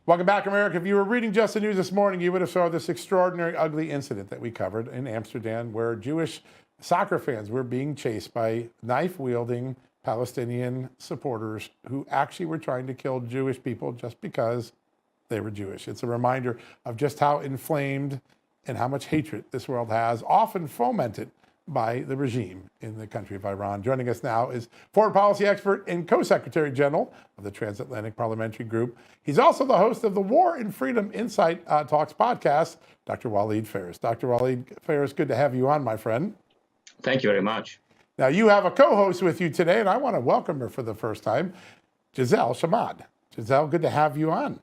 Welcome back, America. If you were reading Just the News this morning, you would have saw this extraordinary, ugly incident that we covered in Amsterdam, where Jewish soccer fans were being chased by knife-wielding Palestinian supporters who actually were trying to kill Jewish people just because they were Jewish. It's a reminder of just how inflamed and how much hatred this world has, often fomented by the regime in the country of Iran. Joining us now is foreign policy expert and co-secretary general of the Transatlantic Parliamentary Group. He's also the host of the War and Freedom Insight Talks podcast, Dr. Walid Phares. Dr. Walid Phares, good to have you on, my friend. Thank you very much. Now, you have a co-host with you today, and I want to welcome her for the first time, Giselle Shamad. Giselle, good to have you on.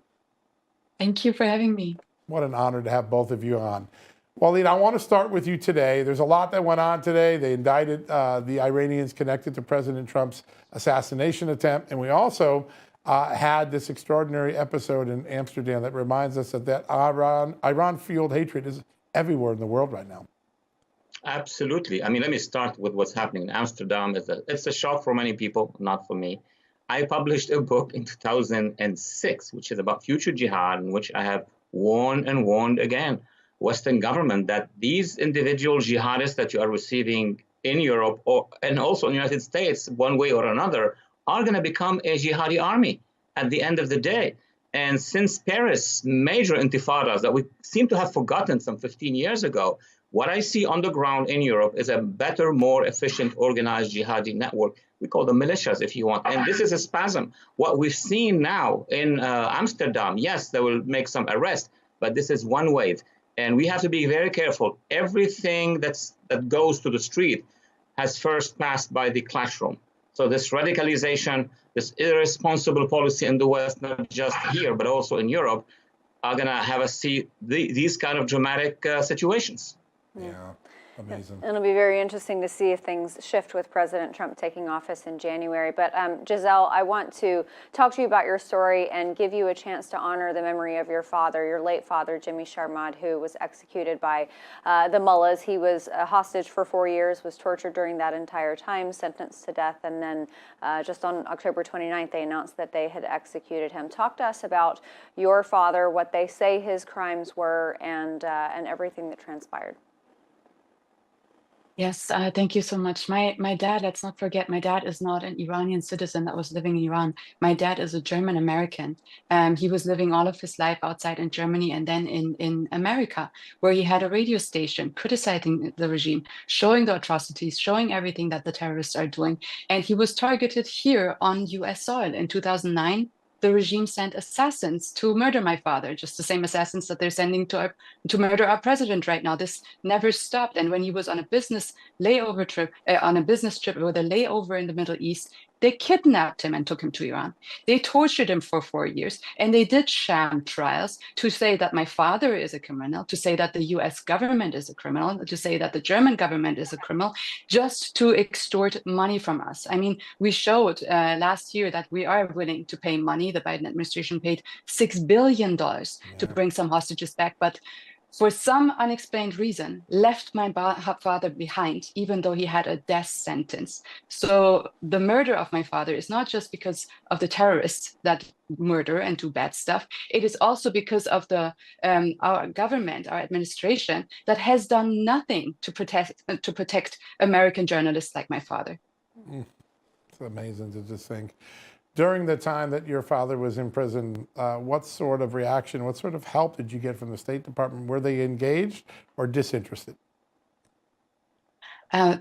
Thank you for having me. What an honor to have both of you on. Walid, I want to start with you today. There's a lot that went on today. They indicted the Iranians connected to President Trump's assassination attempt. And we also had this extraordinary episode in Amsterdam that reminds us that Iran-fueled hatred is everywhere in the world right now. Absolutely. I mean, let me start with what's happening in Amsterdam. It's a shock for many people, not for me. I published a book in 2006, which is about future jihad, in which I have warned and warned again Western government that these individual jihadists that you are receiving in Europe and also in the United States, one way or another, are going to become a jihadi army at the end of the day. And since Paris, major intifadas that we seem to have forgotten some 15 years ago, what I see on the ground in Europe is a better, more efficient, organized jihadi network. We call them militias, if you want. And this is a spasm. What we've seen now in Amsterdam, yes, they will make some arrests, but this is one wave. And we have to be very careful. Everything that goes to the street has first passed by the classroom. So this radicalization, this irresponsible policy in the West, not just here, but also in Europe, are going to have us see these kind of dramatic situations. Yeah, amazing. It'll be very interesting to see if things shift with President Trump taking office in January. But Giselle, I want to talk to you about your story and give you a chance to honor the memory of your father, your late father, Jimmy Sharmad, who was executed by the mullahs. He was a hostage for 4 years, was tortured during that entire time, sentenced to death, and then just on October 29th, they announced that they had executed him. Talk to us about your father, what they say his crimes were, and everything that transpired. Yes, thank you so much. My dad, let's not forget, my dad is not an Iranian citizen that was living in Iran. My dad is a German American. He was living all of his life outside in Germany and then in America, where he had a radio station criticizing the regime, showing the atrocities, showing everything that the terrorists are doing. And he was targeted here on US soil in 2009. The regime sent assassins to murder my father, just the same assassins that they're sending to murder our president right now. This never stopped. And when he was on a business trip with a layover in the Middle East, they kidnapped him and took him to Iran. They tortured him for 4 years, and they did sham trials to say that my father is a criminal, to say that the US government is a criminal, to say that the German government is a criminal, just to extort money from us. I mean, we showed last year that we are willing to pay money. The Biden administration paid $6 billion to bring some hostages back, but for some unexplained reason, left my father behind, even though he had a death sentence. So the murder of my father is not just because of the terrorists that murder and do bad stuff. It is also because of our government, our administration, that has done nothing to protect American journalists like my father. It's amazing to just think. During the time that your father was in prison, what sort of reaction, what sort of help did you get from the State Department? Were they engaged or disinterested?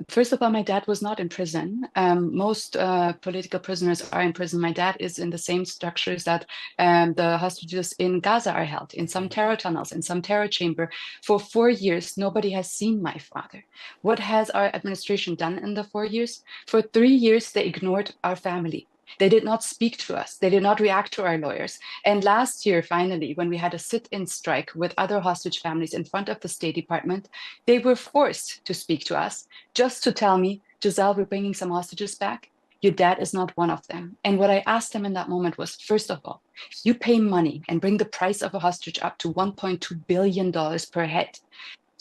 First of all, my dad was not in prison. Most political prisoners are in prison. My dad is in the same structures that the hostages in Gaza are held, in some terror tunnels, in some terror chamber. For 4 years, nobody has seen my father. What has our administration done in the 4 years? For 3 years, they ignored our family. They did not speak to us. They did not react to our lawyers. And last year, finally, when we had a sit-in strike with other hostage families in front of the State Department, they were forced to speak to us just to tell me, Giselle, we're bringing some hostages back. Your dad is not one of them. And what I asked them in that moment was, first of all, you pay money and bring the price of a hostage up to $1.2 billion per head.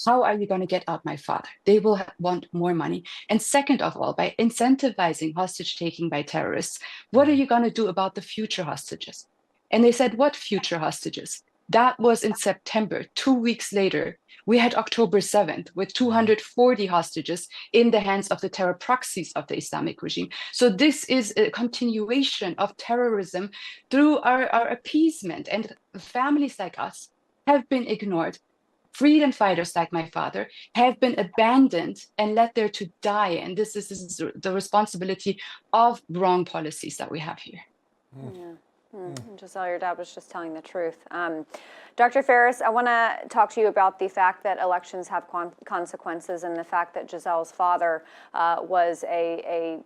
How are you going to get out my father? They will want more money. And second of all, by incentivizing hostage taking by terrorists, what are you going to do about the future hostages? And they said, what future hostages? That was in September. 2 weeks later, we had October 7th with 240 hostages in the hands of the terror proxies of the Islamic regime. So this is a continuation of terrorism through our appeasement. And families like us have been ignored. Freedom fighters like my father have been abandoned and left there to die. And this is the responsibility of wrong policies that we have here. Yeah. Giselle, your dad was just telling the truth. Dr. Faris, I want to talk to you about the fact that elections have consequences and the fact that Giselle's father was a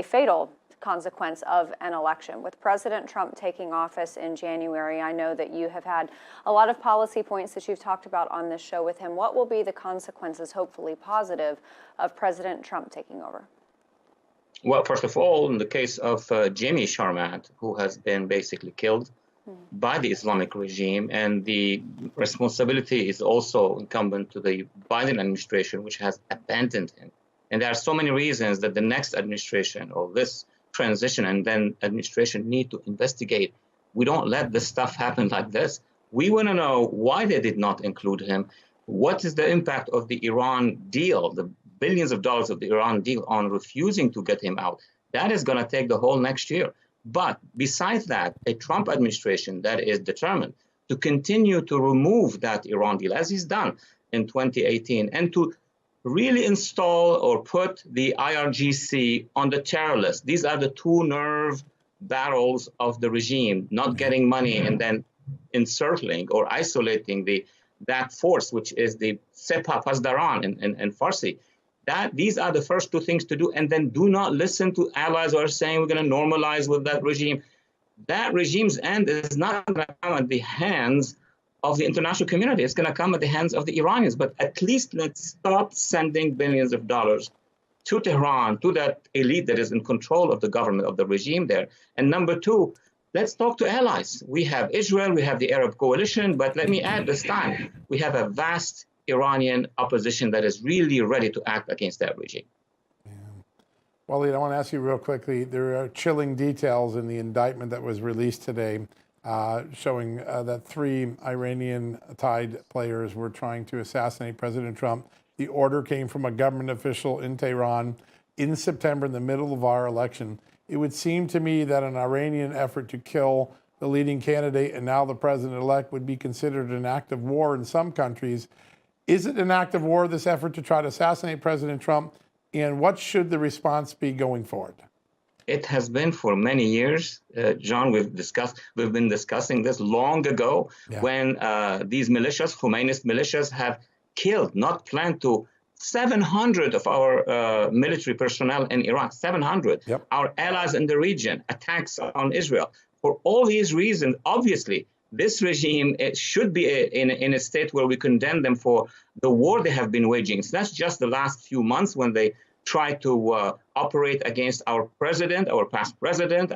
fatal consequence of an election. With President Trump taking office in January, I know that you have had a lot of policy points that you've talked about on this show with him. What will be the consequences, hopefully positive, of President Trump taking over? Well, first of all, in the case of Jimmy Sharmat, who has been basically killed by the Islamic regime, and the responsibility is also incumbent to the Biden administration, which has abandoned him. And there are so many reasons that the next administration or this transition and then administration need to investigate. We don't let this stuff happen like this. We want to know why they did not include him. What is the impact of the Iran deal, the billions of dollars of the Iran deal on refusing to get him out? That is going to take the whole next year. But besides that, a Trump administration that is determined to continue to remove that Iran deal, as he's done in 2018, and to really install or put the IRGC on the terror list. These are the two nerve battles of the regime, not getting money and then encircling or isolating that force, which is the Sepah Pasdaran in Farsi. These are the first two things to do, and then do not listen to allies who are saying we're going to normalize with that regime. That regime's end is not going to come at the hands of the international community. It's going to come at the hands of the Iranians. But at least let's stop sending billions of dollars to Tehran, to that elite that is in control of the government, of the regime there. And number two, let's talk to allies. We have Israel, we have the Arab coalition, but let me add this time, we have a vast Iranian opposition that is really ready to act against that regime. Waleed, I want to ask you real quickly, there are chilling details in the indictment that was released today showing that 3 Iranian-tied players were trying to assassinate President Trump. The order came from a government official in Tehran in September, in the middle of our election. It would seem to me that an Iranian effort to kill the leading candidate and now the president-elect would be considered an act of war in some countries. Is it an act of war, this effort to try to assassinate President Trump? And what should the response be going forward? It has been for many years, John. We've been discussing this long ago when these militias, Khomeinist militias, have killed, not planned to, 700 of our military personnel in Iraq, 700. Yep. Our allies in the region, attacks on Israel. For all these reasons, obviously, this regime should be in a state where we condemn them for the war they have been waging. So that's just the last few months when they try to operate against our president, our past president.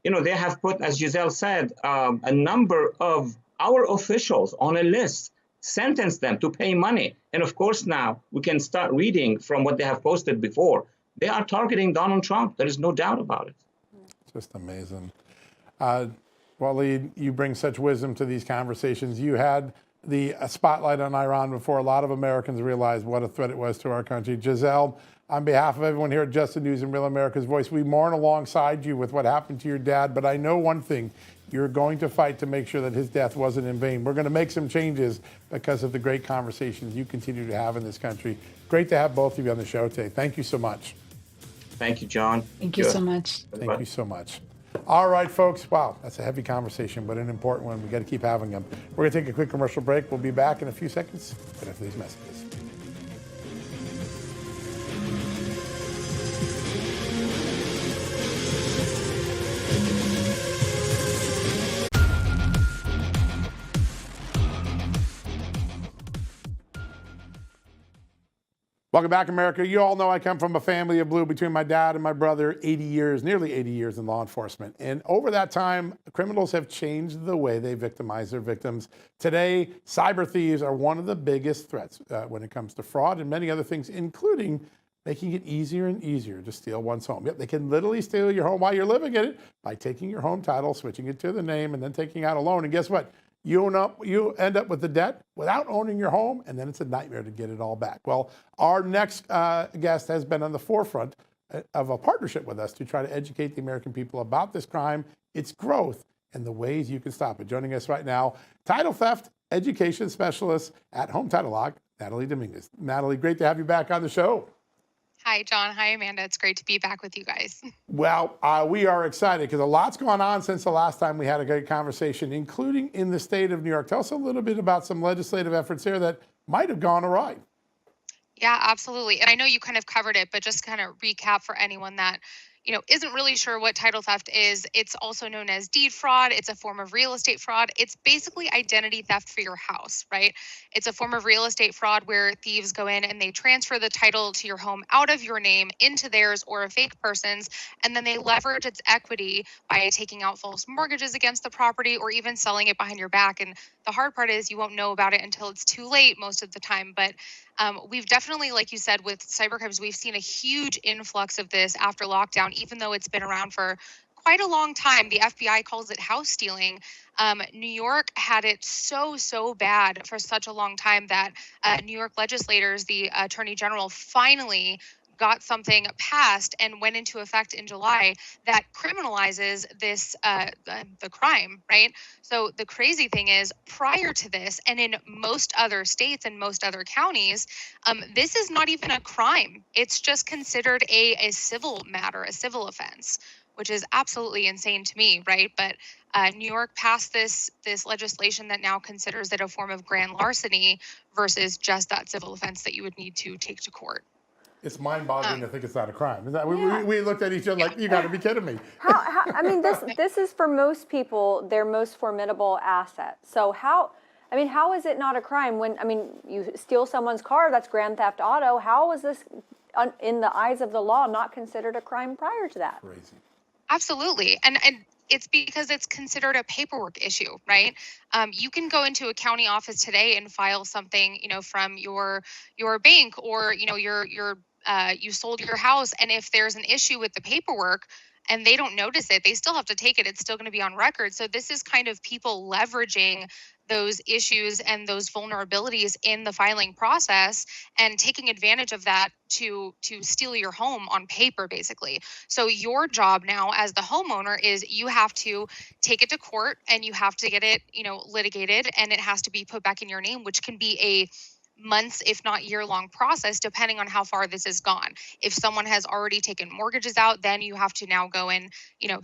They have put, as Giselle said, a number of our officials on a list, sentenced them to pay money. And of course, now we can start reading from what they have posted before. They are targeting Donald Trump. There is no doubt about it. Just amazing. Waleed, you bring such wisdom to these conversations. You had the spotlight on Iran before a lot of Americans realized what a threat it was to our country. Giselle, on behalf of everyone here at Just the News and Real America's Voice, we mourn alongside you with what happened to your dad, but I know one thing, you're going to fight to make sure that his death wasn't in vain. We're going to make some changes because of the great conversations you continue to have in this country. Great to have both of you on the show today. Thank you so much. Thank you, John. Thank you so much. Thank you so much. All right, folks. Wow, that's a heavy conversation, but an important one. We got to keep having them. We're going to take a quick commercial break. We'll be back in a few seconds after these messages. Welcome back, America. You all know I come from a family of blue between my dad and my brother, 80 years, nearly 80 years in law enforcement. And over that time, criminals have changed the way they victimize their victims. Today, cyber thieves are one of the biggest threats when it comes to fraud and many other things, including making it easier and easier to steal one's home. Yep, they can literally steal your home while you're living in it by taking your home title, switching it to the name, and then taking out a loan. And guess what? You end up with the debt without owning your home, and then it's a nightmare to get it all back. Well, our next guest has been on the forefront of a partnership with us to try to educate the American people about this crime, its growth, and the ways you can stop it. Joining us right now, title theft education specialist at Home Title Lock, Natalie Dominguez. Natalie, great to have you back on the show. Hi, John. Hi, Amanda. It's great to be back with you guys. Well, we are excited because a lot's gone on since the last time we had a great conversation, including in the state of New York. Tell us a little bit about some legislative efforts there that might have gone awry. Yeah, absolutely. And I know you kind of covered it, but just kind of recap for anyone that, isn't really sure what title theft is. It's also known as deed fraud. It's a form of real estate fraud. It's basically identity theft for your house, right? It's a form of real estate fraud where thieves go in and they transfer the title to your home out of your name into theirs or a fake person's, and then they leverage its equity by taking out false mortgages against the property or even selling it behind your back. And the hard part is you won't know about it until it's too late most of the time. But we've definitely, like you said, with cybercrimes, we've seen a huge influx of this after lockdown, even though it's been around for quite a long time. The FBI calls it house stealing. New York had it so bad for such a long time that New York legislators, the Attorney General, finally got something passed and went into effect in July that criminalizes this the crime, right? So the crazy thing is, prior to this, and in most other states and most other counties, this is not even a crime. It's just considered a civil matter, a civil offense, which is absolutely insane to me, right? But New York passed this legislation that now considers it a form of grand larceny versus just that civil offense that you would need to take to court. It's mind-boggling to think it's not a crime. Is that, we looked at each other like, you got to be kidding me. I mean, this is for most people their most formidable asset. So how is it not a crime when, you steal someone's car, that's grand theft auto. How is this, in the eyes of the law, not considered a crime prior to that? Crazy. Absolutely. And it's because it's considered a paperwork issue, right? You can go into a county office today and file something, from your bank or, you sold your house. And if there's an issue with the paperwork and they don't notice it, they still have to take it. It's still going to be on record. So this is kind of people leveraging those issues and those vulnerabilities in the filing process and taking advantage of that to steal your home on paper, basically. So your job now as the homeowner is you have to take it to court and you have to get it, litigated, and it has to be put back in your name, which can be a months, if not year-long process, depending on how far this has gone. If someone has already taken mortgages out, then you have to now go and,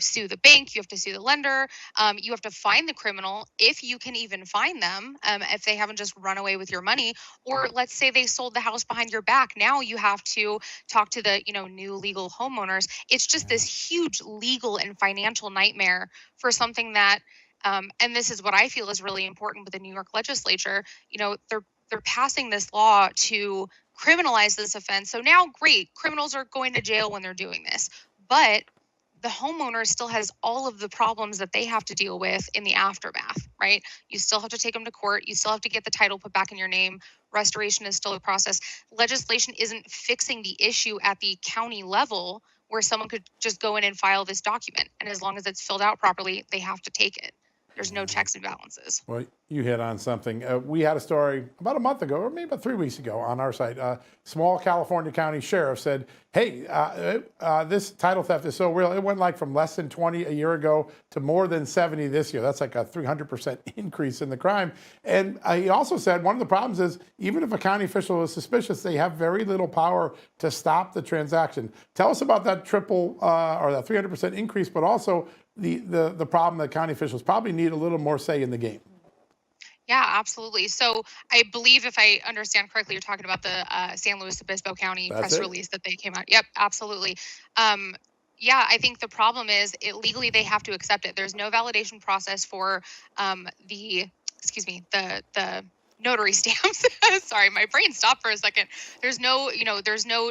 sue the bank. You have to sue the lender. You have to find the criminal if you can even find them, if they haven't just run away with your money. Or let's say they sold the house behind your back. Now you have to talk to the, new legal homeowners. It's just this huge legal and financial nightmare for something that, and this is what I feel is really important with the New York legislature. They're passing this law to criminalize this offense. So now, great, criminals are going to jail when they're doing this. But the homeowner still has all of the problems that they have to deal with in the aftermath, right? You still have to take them to court. You still have to get the title put back in your name. Restoration is still a process. Legislation isn't fixing the issue at the county level where someone could just go in and file this document. And as long as it's filled out properly, they have to take it. There's no checks and balances. Well, you hit on something. We had a story about a month ago, or maybe about 3 weeks ago on our site. Small California County Sheriff said, hey, this title theft is so real. It went like from less than 20 a year ago to more than 70 this year. That's like a 300% increase in the crime. And he also said one of the problems is even if a county official is suspicious, they have very little power to stop the transaction. Tell us about that triple or that 300% increase, but also the problem that county officials probably need a little more say in the game. Yeah, absolutely. So I believe, if I understand correctly, you're talking about the San Luis Obispo County press release that they came out. Yep, absolutely. Yeah, I think the problem is legally they have to accept it. There's no validation process for the notary stamps. Sorry, my brain stopped for a second. There's no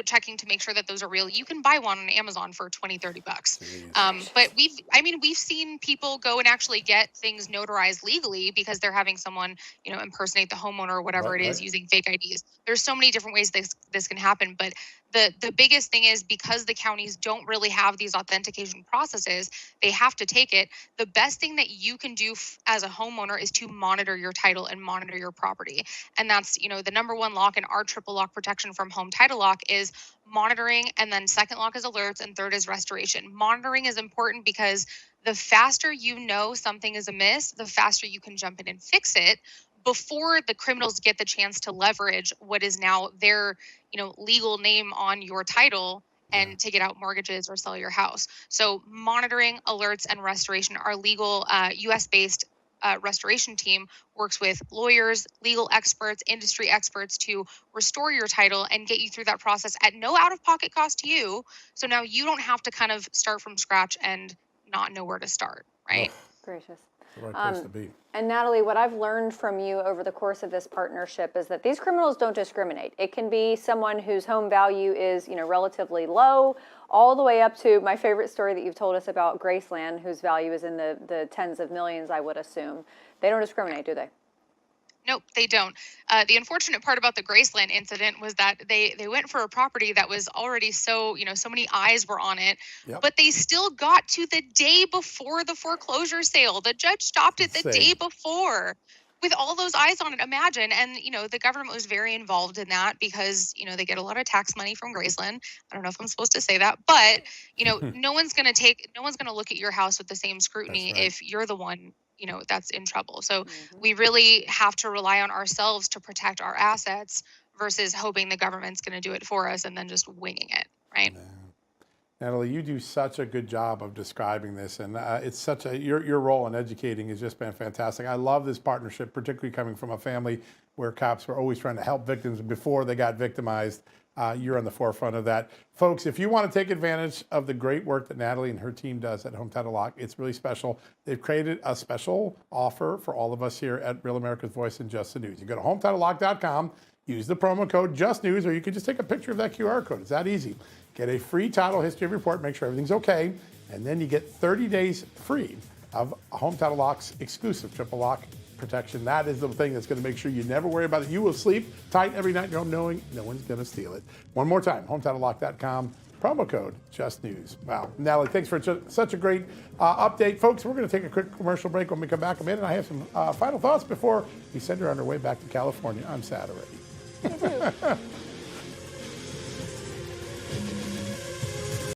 checking to make sure that those are real. You can buy one on Amazon for $20-$30. But we've seen people go and actually get things notarized legally because they're having someone, impersonate the homeowner or whatever it is using fake IDs. There's so many different ways this can happen, but The biggest thing is because the counties don't really have these authentication processes, they have to take it. The best thing that you can do as a homeowner is to monitor your title and monitor your property. And that's, the number one lock in our triple lock protection from Home Title Lock is monitoring, and then second lock is alerts, and third is restoration. Monitoring is important because the faster you know something is amiss, the faster you can jump in and fix it before the criminals get the chance to leverage what is now their legal name on your title and to get out mortgages or sell your house. So monitoring, alerts, and restoration, our legal US-based restoration team works with lawyers, legal experts, industry experts to restore your title and get you through that process at no out-of-pocket cost to you. So now you don't have to kind of start from scratch and not know where to start, right? Gracious. The right place to be. And Natalie, what I've learned from you over the course of this partnership is that these criminals don't discriminate. It can be someone whose home value is, relatively low, all the way up to my favorite story that you've told us about Graceland, whose value is in the tens of millions, I would assume. They don't discriminate, do they? Nope, they don't. The unfortunate part about the Graceland incident was that they went for a property that was already so many eyes were on it, but they still got to the day before the foreclosure sale. The judge stopped it the day before with all those eyes on it. Imagine. And, the government was very involved in that because, they get a lot of tax money from Graceland. I don't know if I'm supposed to say that, but, no one's going to look at your house with the same scrutiny if you're the one that's in trouble. So we really have to rely on ourselves to protect our assets versus hoping the government's going to do it for us and then just winging it, right? Yeah. Natalie, you do such a good job of describing this, and it's such your role in educating has just been fantastic. I love this partnership, particularly coming from a family where cops were always trying to help victims before they got victimized. You're on the forefront of that. Folks, if you want to take advantage of the great work that Natalie and her team does at Home Title Lock, it's really special. They've created a special offer for all of us here at Real America's Voice and Just the News. You go to HometitleLock.com, use the promo code JustNews, or you can just take a picture of that QR code. It's that easy. Get a free title history report, make sure everything's okay, and then you get 30 days free of Home Title Lock's exclusive triple lock protection. That is the thing that's going to make sure you never worry about it. You will sleep tight every night in your home knowing no one's going to steal it. One more time, HometitleLock.com, promo code JustNews. Wow. Natalie, thanks for such a great update. Folks, we're going to take a quick commercial break. When we come back a minute, I have some final thoughts before we send her on her way back to California. I'm sad already.